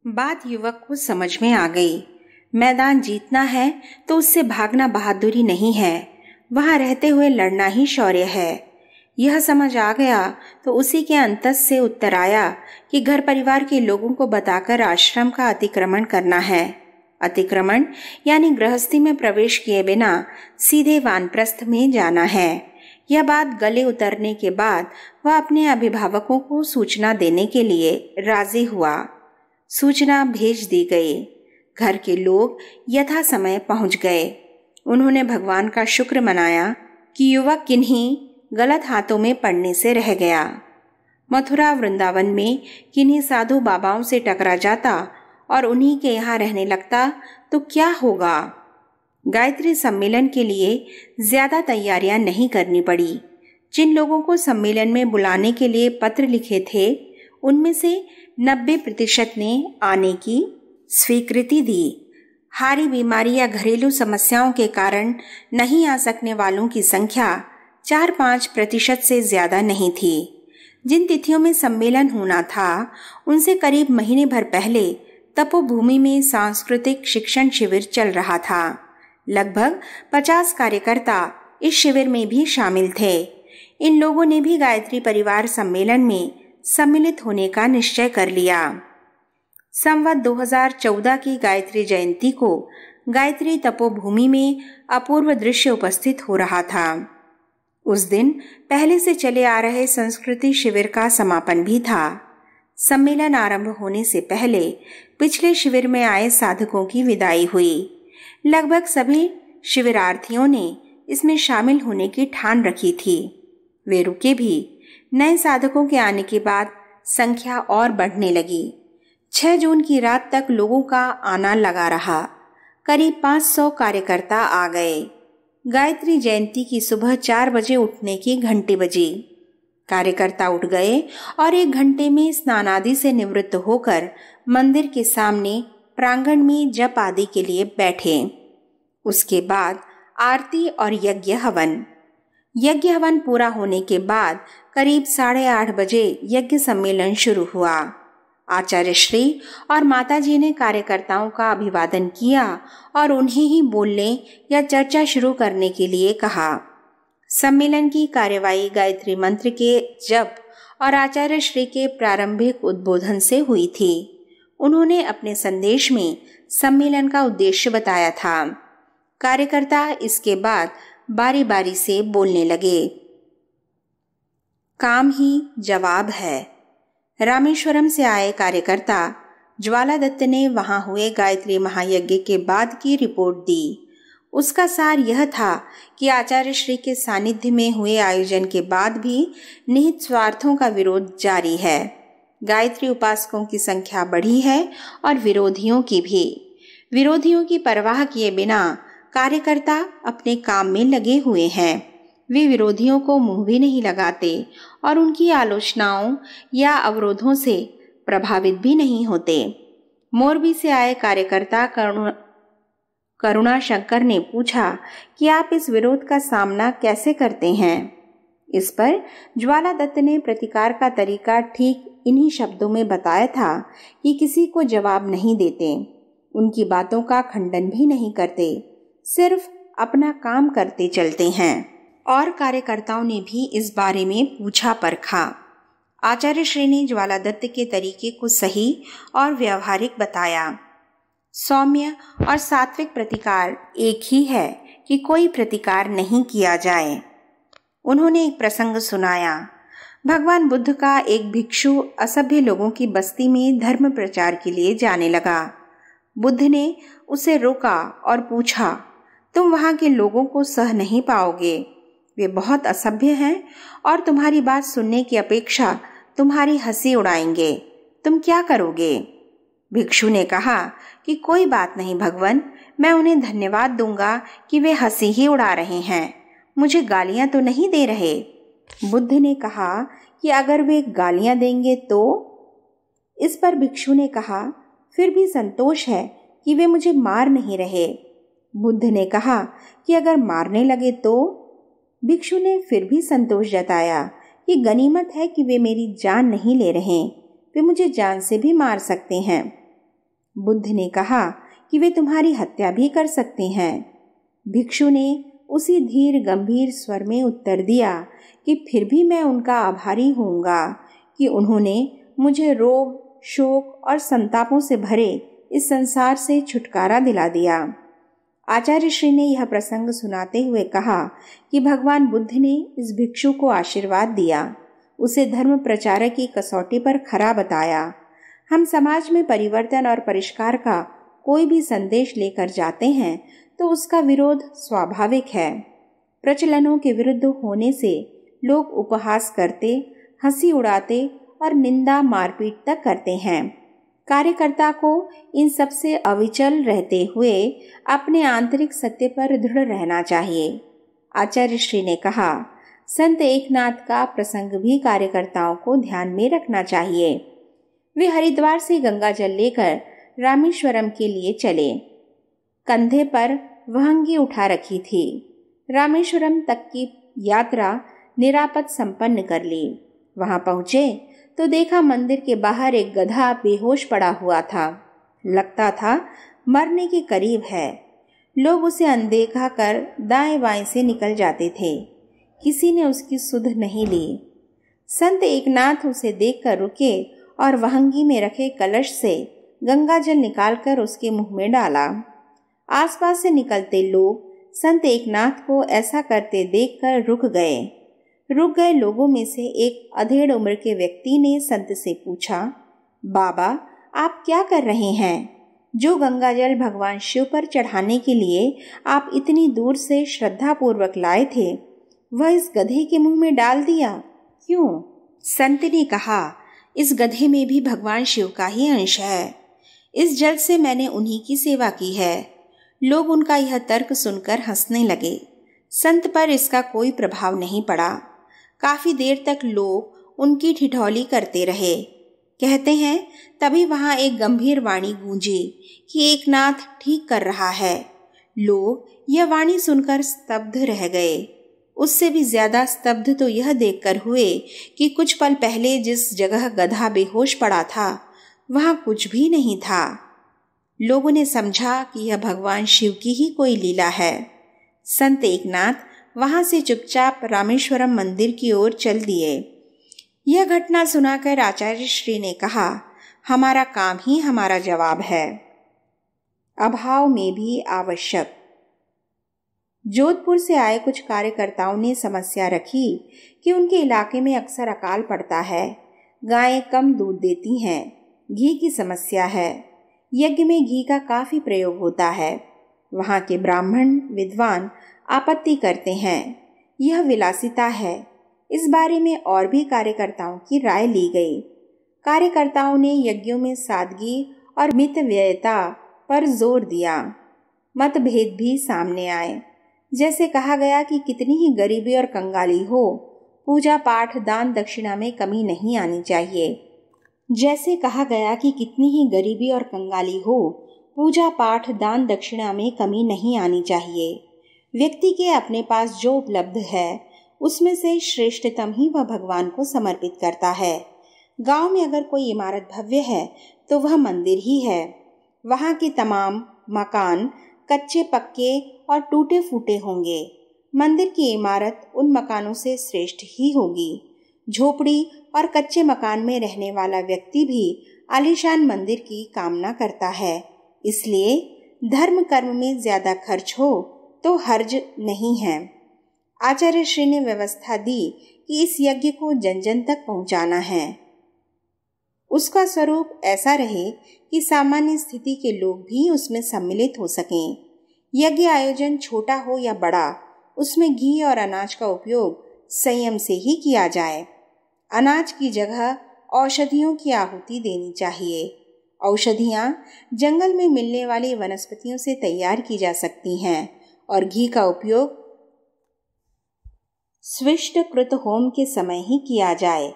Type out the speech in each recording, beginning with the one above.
बात युवक को समझ में आ गई। मैदान जीतना है तो उससे भागना बहादुरी नहीं है, वहां रहते हुए लड़ना ही शौर्य है। यह समझ आ गया तो उसी के अंतस से उत्तर आया कि घर परिवार के लोगों को बताकर आश्रम का अतिक्रमण करना है। अतिक्रमण यानी गृहस्थी में प्रवेश किए बिना सीधे वानप्रस्थ में जाना है। यह बात गले उतरने के बाद वह अपने अभिभावकों को सूचना देने के लिए राजी हुआ। सूचना भेज दी गई। घर के लोग यथा समय पहुंच गए। उन्होंने भगवान का शुक्र मनाया कि युवक किन्हीं गलत हाथों में पड़ने से रह गया। मथुरा वृंदावन में किन्हीं साधु बाबाओं से टकरा जाता और उन्हीं के यहाँ रहने लगता तो क्या होगा। गायत्री सम्मेलन के लिए ज्यादा तैयारियां नहीं करनी पड़ी। जिन लोगों को सम्मेलन में बुलाने के लिए पत्र लिखे थे उनमें से 90% ने आने की स्वीकृति दी। हारी बीमारी या घरेलू समस्याओं के कारण नहीं आ सकने वालों की संख्या 4-5% से ज्यादा नहीं थी। जिन तिथियों में सम्मेलन होना था उनसे करीब महीने भर पहले तपोभूमि में सांस्कृतिक शिक्षण शिविर चल रहा था। लगभग 50 कार्यकर्ता इस शिविर में भी शामिल थे। इन लोगों ने भी गायत्री परिवार सम्मेलन में सम्मिलित होने का निश्चय कर लिया। संवत 2014 की गायत्री जयंती को गायत्री तपोभूमि में अपूर्व दृश्य उपस्थित हो रहा था। उस दिन पहले से चले आ रहे संस्कृति शिविर का समापन भी था। सम्मेलन आरंभ होने से पहले पिछले शिविर में आए साधकों की विदाई हुई। लगभग सभी शिविरार्थियों ने इसमें शामिल होने की ठान रखी थी। वे रुके भी। नए साधकों के आने के बाद संख्या और बढ़ने लगी। 6 जून की रात तक लोगों का आना लगा रहा। करीब 500 कार्यकर्ता आ गए। गायत्री जयंती की सुबह 4 बजे उठने की घंटी बजी। कार्यकर्ता उठ गए और 1 घंटे में स्नान आदि से निवृत्त होकर मंदिर के सामने प्रांगण में जप आदि के लिए बैठे। उसके बाद आरती और यज्ञ हवन। यज्ञ हवन पूरा होने के बाद करीब 8:30 बजे यज्ञ सम्मेलन शुरू हुआ। आचार्य श्री और माताजी ने कार्यकर्ताओं का अभिवादन किया और उन्हें ही बोलने या चर्चा शुरू करने के लिए कहा। सम्मेलन की कार्यवाही गायत्री मंत्र के जप और आचार्य श्री के प्रारंभिक उद्बोधन से हुई थी। उन्होंने अपने संदेश में सम्मेलन का उद्देश्य बताया था। कार्यकर्ता इसके बाद बारी बारी से बोलने लगे। काम ही जवाब है। रामेश्वरम से आए कार्यकर्ता ज्वाला दत्त ने वहां हुए गायत्री महायज्ञ के बाद की रिपोर्ट दी। उसका सार यह था कि आचार्य श्री के सानिध्य में हुए आयोजन के बाद भी निहित स्वार्थों का विरोध जारी है। गायत्री उपासकों की संख्या बढ़ी है और विरोधियों की भी। विरोधियों की परवाह किए बिना कार्यकर्ता अपने काम में लगे हुए हैं। वे विरोधियों को मुंह भी नहीं लगाते और उनकी आलोचनाओं या अवरोधों से प्रभावित भी नहीं होते। मोरबी से आए कार्यकर्ता करुणा शंकर ने पूछा कि आप इस विरोध का सामना कैसे करते हैं। इस पर ज्वाला दत्त ने प्रतिकार का तरीका ठीक इन्हीं शब्दों में बताया था कि किसी को जवाब नहीं देते, उनकी बातों का खंडन भी नहीं करते, सिर्फ अपना काम करते चलते हैं। और कार्यकर्ताओं ने भी इस बारे में पूछा परखा। आचार्य श्री ने ज्वाला दत्त के तरीके को सही और व्यवहारिक बताया। सौम्य और सात्विक प्रतिकार एक ही है कि कोई प्रतिकार नहीं किया जाए। उन्होंने एक प्रसंग सुनाया। भगवान बुद्ध का एक भिक्षु असभ्य लोगों की बस्ती में धर्म प्रचार के लिए जाने लगा। बुद्ध ने उसे रोका और पूछा, तुम वहां के लोगों को सह नहीं पाओगे, वे बहुत असभ्य हैं और तुम्हारी बात सुनने की अपेक्षा तुम्हारी हंसी उड़ाएंगे, तुम क्या करोगे? भिक्षु ने कहा कि कोई बात नहीं भगवान, मैं उन्हें धन्यवाद दूंगा कि वे हंसी ही उड़ा रहे हैं, मुझे गालियां तो नहीं दे रहे। बुद्ध ने कहा कि अगर वे गालियां देंगे तो? इस पर भिक्षु ने कहा, फिर भी संतोष है कि वे मुझे मार नहीं रहे। बुद्ध ने कहा कि अगर मारने लगे तो? भिक्षु ने फिर भी संतोष जताया कि गनीमत है कि वे मेरी जान नहीं ले रहे, वे मुझे जान से भी मार सकते हैं। बुद्ध ने कहा कि वे तुम्हारी हत्या भी कर सकते हैं। भिक्षु ने उसी धीर गंभीर स्वर में उत्तर दिया कि फिर भी मैं उनका आभारी होऊंगा कि उन्होंने मुझे रोग, शोक और संतापों से भरे इस संसार से छुटकारा दिला दिया। आचार्य श्री ने यह प्रसंग सुनाते हुए कहा कि भगवान बुद्ध ने इस भिक्षु को आशीर्वाद दिया, उसे धर्म प्रचारक की कसौटी पर खरा बताया। हम समाज में परिवर्तन और परिष्कार का कोई भी संदेश लेकर जाते हैं तो उसका विरोध स्वाभाविक है। प्रचलनों के विरुद्ध होने से लोग उपहास करते, हंसी उड़ाते और निंदा मारपीट तक करते हैं। कार्यकर्ता को इन सब से अविचल रहते हुए अपने आंतरिक सत्य पर दृढ़ रहना चाहिए। आचार्य श्री ने कहा, संत एकनाथ का प्रसंग भी कार्यकर्ताओं को ध्यान में रखना चाहिए। वे हरिद्वार से गंगा जल लेकर रामेश्वरम के लिए चले। कंधे पर वहंगी उठा रखी थी। रामेश्वरम तक की यात्रा निरापद संपन्न कर ली। वहां पहुंचे तो देखा मंदिर के बाहर एक गधा बेहोश पड़ा हुआ था। लगता था मरने के करीब है। लोग उसे अनदेखा कर दाएं बाएं से निकल जाते थे। किसी ने उसकी सुध नहीं ली। संत एकनाथ उसे देखकर रुके और वहंगी में रखे कलश से गंगा जल निकालकर उसके मुंह में डाला। आसपास से निकलते लोग संत एकनाथ को ऐसा करते देखकर रुक गए लोगों में से एक अधेड़ उम्र के व्यक्ति ने संत से पूछा, बाबा आप क्या कर रहे हैं? जो गंगाजल भगवान शिव पर चढ़ाने के लिए आप इतनी दूर से श्रद्धापूर्वक लाए थे, वह इस गधे के मुंह में डाल दिया, क्यों? संत ने कहा, इस गधे में भी भगवान शिव का ही अंश है। इस जल से मैंने उन्हीं की सेवा की है। लोग उनका यह तर्क सुनकर हंसने लगे। संत पर इसका कोई प्रभाव नहीं पड़ा। काफी देर तक लोग उनकी ठिठौली करते रहे। कहते हैं तभी वहां एक गंभीर वाणी गूंजी कि एकनाथ ठीक कर रहा है। लोग यह वाणी सुनकर स्तब्ध रह गए। उससे भी ज्यादा स्तब्ध तो यह देखकर हुए कि कुछ पल पहले जिस जगह गधा बेहोश पड़ा था वहां कुछ भी नहीं था। लोगों ने समझा कि यह भगवान शिव की ही कोई लीला है। संत एकनाथ वहां से चुपचाप रामेश्वरम मंदिर की ओर चल दिए। यह घटना सुनाकर आचार्य श्री ने कहा, हमारा काम ही हमारा जवाब है, अभाव में भी आवश्यक। जोधपुर से आए कुछ कार्यकर्ताओं ने समस्या रखी कि उनके इलाके में अक्सर अकाल पड़ता है, गायें कम दूध देती हैं, घी की समस्या है, यज्ञ में घी का काफी प्रयोग होता है। वहां के ब्राह्मण विद्वान आपत्ति करते हैं, यह विलासिता है। इस बारे में और भी कार्यकर्ताओं की राय ली गई। कार्यकर्ताओं ने यज्ञों में सादगी और मितव्ययता पर जोर दिया। मतभेद भी सामने आए। जैसे कहा गया कि कितनी ही गरीबी और कंगाली हो, पूजा पाठ दान दक्षिणा में कमी नहीं आनी चाहिए। जैसे कहा गया कि कितनी ही गरीबी और कंगाली हो, पूजा पाठ दान दक्षिणा में कमी नहीं आनी चाहिए। व्यक्ति के अपने पास जो उपलब्ध है उसमें से श्रेष्ठतम ही वह भगवान को समर्पित करता है। गांव में अगर कोई इमारत भव्य है तो वह मंदिर ही है। वहां के तमाम मकान कच्चे पक्के और टूटे फूटे होंगे। मंदिर की इमारत उन मकानों से श्रेष्ठ ही होगी। झोपड़ी और कच्चे मकान में रहने वाला व्यक्ति भी आलीशान मंदिर की कामना करता है। इसलिए धर्म कर्म में ज्यादा खर्च हो तो हर्ज नहीं है। आचार्य श्री ने व्यवस्था दी कि इस यज्ञ को जन जन तक पहुंचाना है। उसका स्वरूप ऐसा रहे कि सामान्य स्थिति के लोग भी उसमें सम्मिलित हो सकें। यज्ञ आयोजन छोटा हो या बड़ा, उसमें घी और अनाज का उपयोग संयम से ही किया जाए। अनाज की जगह औषधियों की आहुति देनी चाहिए। औषधियाँ जंगल में मिलने वाली वनस्पतियों से तैयार की जा सकती हैं और घी का उपयोग स्विष्ट कृत होम के समय ही किया जाए।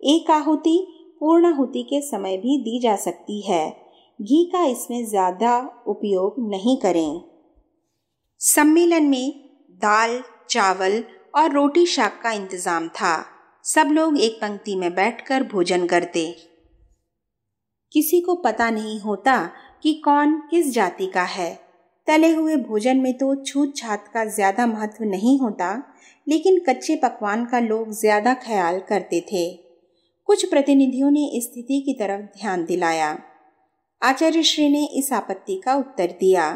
एक आहुति पूर्णाहुति के समय भी दी जा सकती है। घी का इसमें ज्यादा उपयोग नहीं करें। सम्मेलन में दाल, चावल और रोटी शाक का इंतजाम था। सब लोग एक पंक्ति में बैठकर भोजन करते। किसी को पता नहीं होता कि कौन किस जाति का है। तले हुए भोजन में तो छूत छात का ज्यादा महत्व नहीं होता, लेकिन कच्चे पकवान का लोग ज्यादा ख्याल करते थे। कुछ प्रतिनिधियों ने स्थिति की तरफ ध्यान दिलाया। आचार्य श्री ने इस आपत्ति का उत्तर दिया,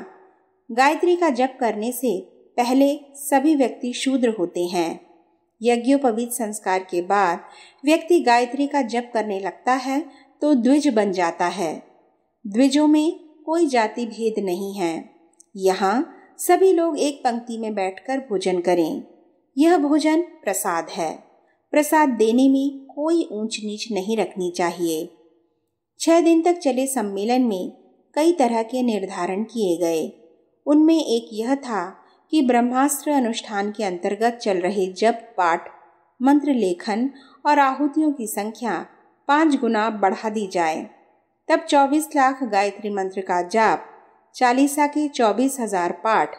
गायत्री का जप करने से पहले सभी व्यक्ति शूद्र होते हैं। यज्ञोपवीत संस्कार के बाद व्यक्ति गायत्री का जप करने लगता है तो द्विज बन जाता है। द्विजों में कोई जाति भेद नहीं है। यहाँ सभी लोग एक पंक्ति में बैठकर भोजन करें। यह भोजन प्रसाद है। प्रसाद देने में कोई ऊंच नीच नहीं रखनी चाहिए। 6 दिन तक चले सम्मेलन में कई तरह के निर्धारण किए गए। उनमें एक यह था कि ब्रह्मास्त्र अनुष्ठान के अंतर्गत चल रहे जप पाठ, मंत्र लेखन और आहुतियों की संख्या 5 गुना बढ़ा दी जाए। तब 24 लाख गायत्री मंत्र का जाप, 40 के 24,000 पाठ,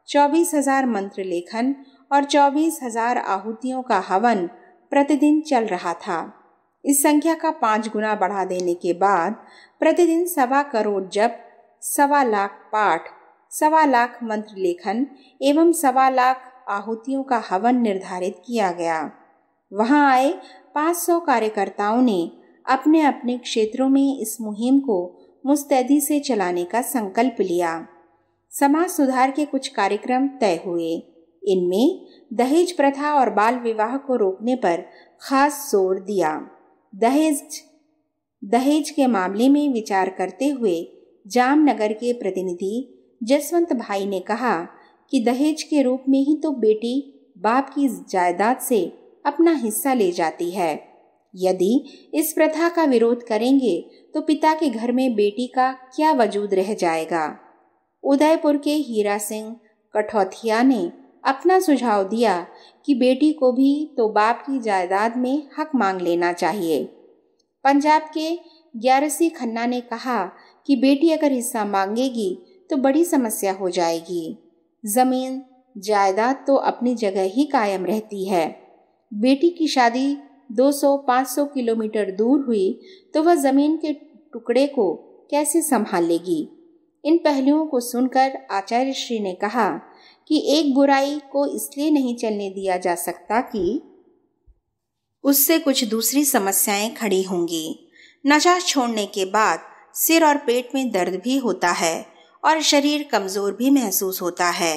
24,000 मंत्र लेखन और 24,000 आहुतियों का हवन प्रतिदिन चल रहा था। इस संख्या का 5 गुना बढ़ा देने के बाद प्रतिदिन 1.25 करोड़ जप, 1.25 लाख पाठ, 1.25 लाख मंत्र लेखन एवं 1.25 लाख आहुतियों का हवन निर्धारित किया गया। वहां आए 500 कार्यकर्ताओं ने अपने अपने क्षेत्रों में इस मुहिम को मुस्तैदी से चलाने का संकल्प लिया। समाज सुधार के कुछ कार्यक्रम तय हुए। इनमें दहेज प्रथा और बाल विवाह को रोकने पर खास जोर दिया। दहेज के मामले में विचार करते हुए जामनगर के प्रतिनिधि जसवंत भाई ने कहा कि दहेज के रूप में ही तो बेटी बाप की जायदाद से अपना हिस्सा ले जाती है। यदि इस प्रथा का विरोध करेंगे तो पिता के घर में बेटी का क्या वजूद रह जाएगा। उदयपुर के हीरा सिंह कठौतिया ने अपना सुझाव दिया कि बेटी को भी तो बाप की जायदाद में हक मांग लेना चाहिए। पंजाब के ग्यारसी खन्ना ने कहा कि बेटी अगर हिस्सा मांगेगी तो बड़ी समस्या हो जाएगी। जमीन जायदाद तो अपनी जगह ही कायम रहती है। बेटी की शादी 200-500 किलोमीटर दूर हुई तो वह जमीन के टुकड़े को कैसे संभाल लेगी। इन पहलुओं को सुनकर आचार्य श्री ने कहा कि एक बुराई को इसलिए नहीं चलने दिया जा सकता कि उससे कुछ दूसरी समस्याएं खड़ी होंगी। नशा छोड़ने के बाद सिर और पेट में दर्द भी होता है और शरीर कमजोर भी महसूस होता है।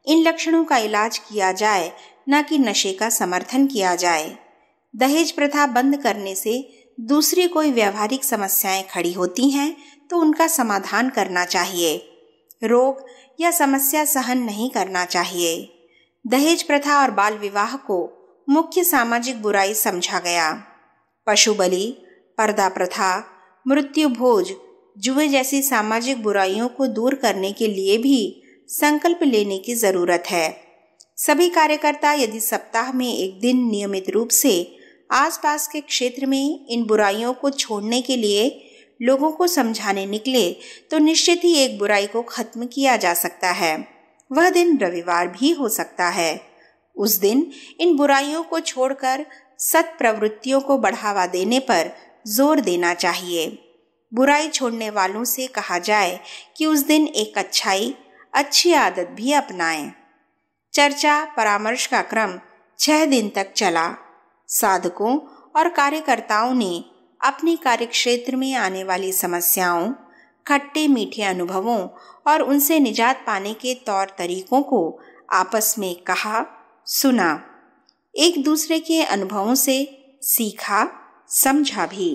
इन लक्षणों का इलाज किया जाए, न कि नशे का समर्थन किया जाए। दहेज प्रथा बंद करने से दूसरी कोई व्यावहारिक समस्याएं खड़ी होती हैं तो उनका समाधान करना चाहिए। रोग या समस्या सहन नहीं करना चाहिए। दहेज प्रथा और बाल विवाह को मुख्य सामाजिक बुराई समझा गया। पशु बलि, पर्दा प्रथा, मृत्यु भोज, जुए जैसी सामाजिक बुराइयों को दूर करने के लिए भी संकल्प लेने की जरूरत है। सभी कार्यकर्ता यदि सप्ताह में एक दिन नियमित रूप से आसपास के क्षेत्र में इन बुराइयों को छोड़ने के लिए लोगों को समझाने निकले तो निश्चित ही एक बुराई को खत्म किया जा सकता है। वह दिन रविवार भी हो सकता है। उस दिन इन बुराइयों को छोड़कर सत् प्रवृत्तियों को बढ़ावा देने पर जोर देना चाहिए। बुराई छोड़ने वालों से कहा जाए कि उस दिन एक अच्छी आदत भी अपनाएं। चर्चा परामर्श का क्रम 6 दिन तक चला। साधकों और कार्यकर्ताओं ने अपने कार्यक्षेत्र में आने वाली समस्याओं, खट्टे मीठे अनुभवों और उनसे निजात पाने के तौर तरीकों को आपस में कहा, सुना। एक दूसरे के अनुभवों से सीखा, समझा भी।